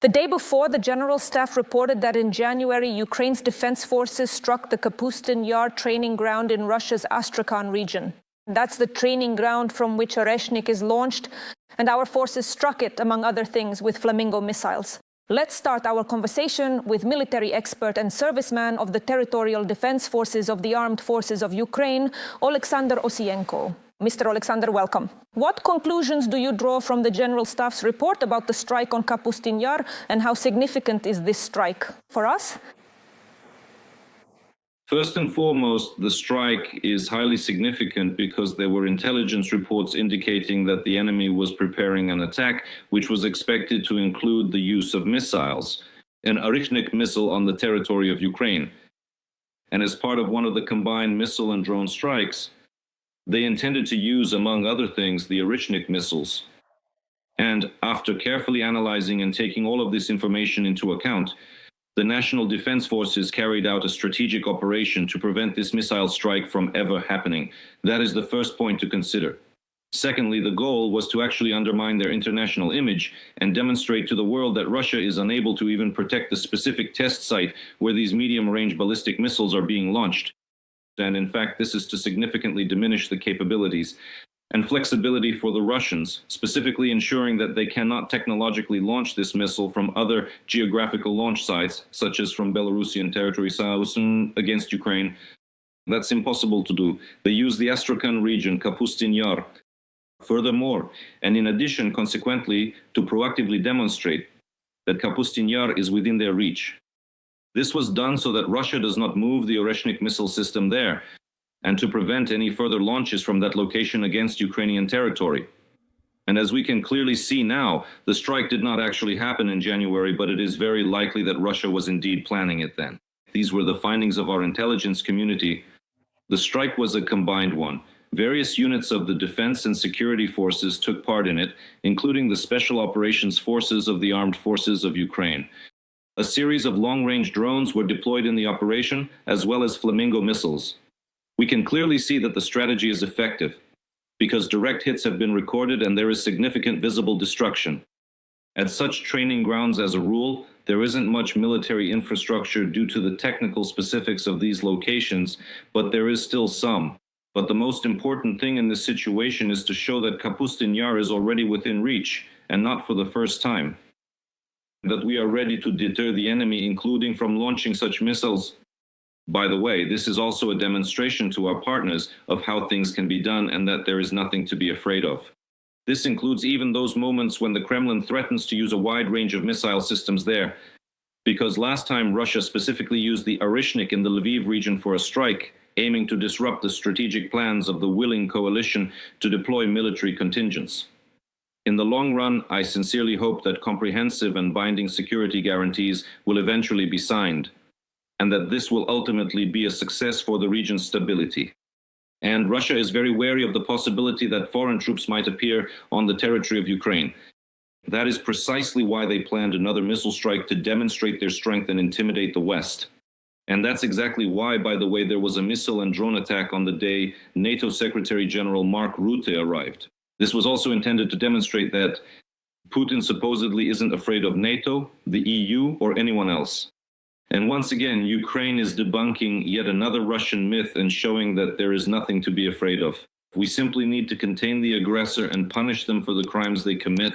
The day before, the General Staff reported that in January, Ukraine's defense forces struck the Kapustin Yar training ground in Russia's Astrakhan region. That's the training ground from which Oreshnik is launched, and our forces struck it, among other things, with flamingo missiles. Let's start our conversation with military expert and serviceman of the Territorial Defense Forces of the Armed Forces of Ukraine, Oleksandr Musienko. Mr. Oleksandr, welcome. What conclusions do you draw from the General Staff's report about the strike on Kapustin Yar, and how significant is this strike for us? First and foremost, the strike is highly significant because there were intelligence reports indicating that the enemy was preparing an attack, which was expected to include the use of missiles, an Oreshnik missile on the territory of Ukraine. And as part of one of the combined missile and drone strikes, they intended to use, among other things, the Oreshnik missiles. And after carefully analyzing and taking all of this information into account, the National Defense Forces carried out a strategic operation to prevent this missile strike from ever happening. That is the first point to consider. Secondly, the goal was to actually undermine their international image and demonstrate to the world that Russia is unable to even protect the specific test site where these medium-range ballistic missiles are being launched. And in fact, this is to significantly diminish the capabilities and flexibility for the Russians, specifically ensuring that they cannot technologically launch this missile from other geographical launch sites, such as from Belarusian territory against Ukraine. That's impossible to do. They use the Astrakhan region, Kapustin Yar. Furthermore, and in addition, consequently, to proactively demonstrate that Kapustin Yar is within their reach. This was done so that Russia does not move the Oreshnik missile system there, and to prevent any further launches from that location against Ukrainian territory. And as we can clearly see now, the strike did not actually happen in January, but it is very likely that Russia was indeed planning it then. These were the findings of our intelligence community. The strike was a combined one. Various units of the defense and security forces took part in it, including the Special Operations Forces of the Armed Forces of Ukraine. A series of long-range drones were deployed in the operation, as well as flamingo missiles. We can clearly see that the strategy is effective, because direct hits have been recorded and there is significant visible destruction. At such training grounds, as a rule, there isn't much military infrastructure due to the technical specifics of these locations, but there is still some. But the most important thing in this situation is to show that Kapustin Yar is already within reach, and not for the first time. That we are ready to deter the enemy, including from launching such missiles. By the way, this is also a demonstration to our partners of how things can be done and that there is nothing to be afraid of. This includes even those moments when the Kremlin threatens to use a wide range of missile systems there. Because last time Russia specifically used the Oreshnik in the Lviv region for a strike, aiming to disrupt the strategic plans of the willing coalition to deploy military contingents. In the long run, I sincerely hope that comprehensive and binding security guarantees will eventually be signed, and that this will ultimately be a success for the region's stability. And Russia is very wary of the possibility that foreign troops might appear on the territory of Ukraine. That is precisely why they planned another missile strike to demonstrate their strength and intimidate the West. And that's exactly why, by the way, there was a missile and drone attack on the day NATO Secretary General Mark Rutte arrived. This was also intended to demonstrate that Putin supposedly isn't afraid of NATO, the EU, or anyone else. And once again, Ukraine is debunking yet another Russian myth and showing that there is nothing to be afraid of. We simply need to contain the aggressor and punish them for the crimes they commit.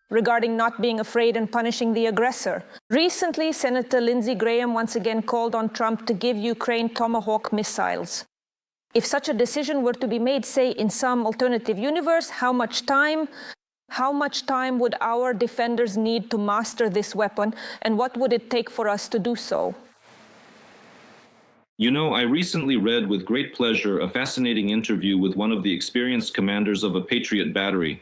Regarding not being afraid and punishing the aggressor, recently Senator Lindsey Graham once again called on Trump to give Ukraine Tomahawk missiles. If such a decision were to be made, say, in some alternative universe, how much time would our defenders need to master this weapon, and what would it take for us to do so? You know, I recently read with great pleasure a fascinating interview with one of the experienced commanders of a Patriot battery,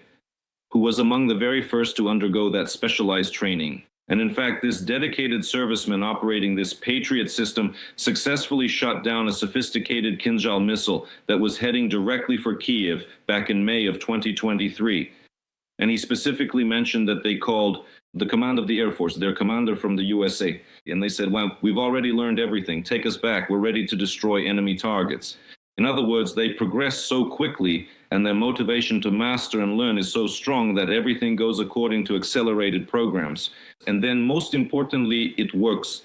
who was among the very first to undergo that specialized training. And in fact, this dedicated serviceman operating this Patriot system successfully shot down a sophisticated Kinzhal missile that was heading directly for Kiev back in May of 2023. And he specifically mentioned that they called the command of the Air Force, their commander from the USA. And they said, well, we've already learned everything. Take us back. We're ready to destroy enemy targets. In other words, they progressed so quickly and their motivation to master and learn is so strong that everything goes according to accelerated programs. And then, most importantly, it works.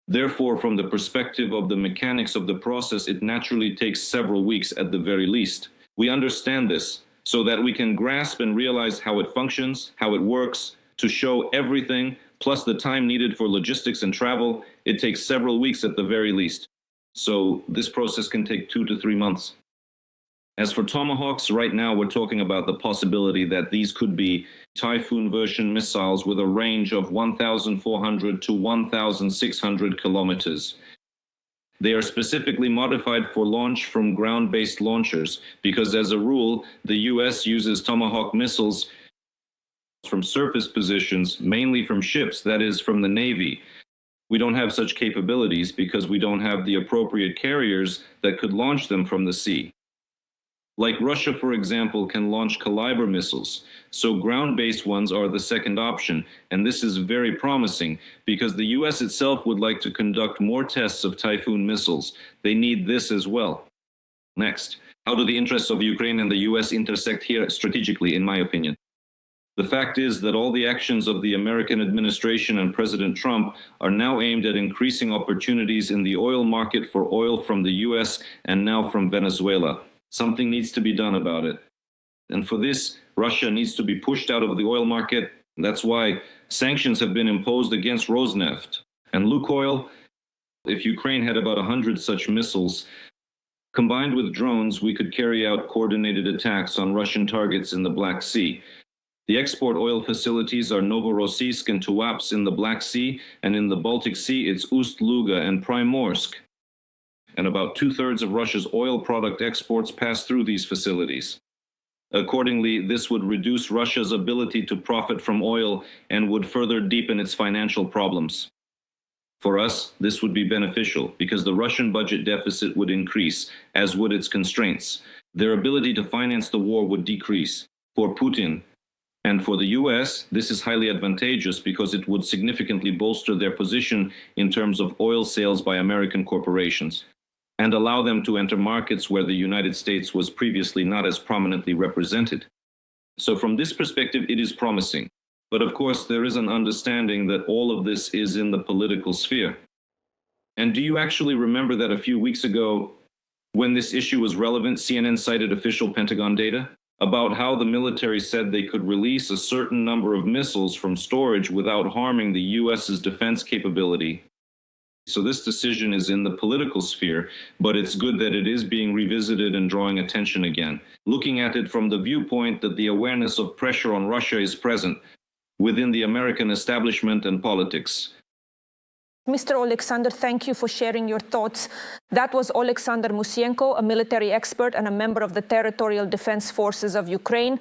Therefore, from the perspective of the mechanics of the process, it naturally takes several weeks at the very least. We understand this so that we can grasp and realize how it functions, how it works, to show everything, plus the time needed for logistics and travel. It takes several weeks at the very least. So this process can take 2 to 3 months. As for Tomahawks, right now we're talking about the possibility that these could be Typhoon version missiles with a range of 1,400 to 1,600 kilometers. They are specifically modified for launch from ground-based launchers because, as a rule, the US uses Tomahawk missiles from surface positions, mainly from ships, that is, from the Navy. We don't have such capabilities because we don't have the appropriate carriers that could launch them from the sea. Like Russia, for example, can launch Caliber missiles, so ground-based ones are the second option, and this is very promising because the US itself would like to conduct more tests of Typhoon missiles. They need this as well. Next, how do the interests of Ukraine and the US intersect here strategically, in my opinion? The fact is that all the actions of the American administration and President Trump are now aimed at increasing opportunities in the oil market for oil from the US and now from Venezuela. Something needs to be done about it. And for this, Russia needs to be pushed out of the oil market. That's why sanctions have been imposed against Rosneft and Lukoil. If Ukraine had about 100 such missiles, combined with drones, we could carry out coordinated attacks on Russian targets in the Black Sea. The export oil facilities are Novorossiysk and Tuapse in the Black Sea, and in the Baltic Sea, it's Ust-Luga and Primorsk. And about 2/3 of Russia's oil product exports pass through these facilities. Accordingly, this would reduce Russia's ability to profit from oil and would further deepen its financial problems. For us, this would be beneficial because the Russian budget deficit would increase, as would its constraints. Their ability to finance the war would decrease. For Putin and for the US, this is highly advantageous because it would significantly bolster their position in terms of oil sales by American corporations, and allow them to enter markets where the United States was previously not as prominently represented. So from this perspective, it is promising. But of course, there is an understanding that all of this is in the political sphere. And do you actually remember that a few weeks ago, when this issue was relevant, CNN cited official Pentagon data about how the military said they could release a certain number of missiles from storage without harming the US's defense capability? So this decision is in the political sphere, but it's good that it is being revisited and drawing attention again, looking at it from the viewpoint that the awareness of pressure on Russia is present within the American establishment and politics. Mr. Oleksandr, thank you for sharing your thoughts. That was Oleksandr Musienko, a military expert and a member of the Territorial Defense Forces of Ukraine.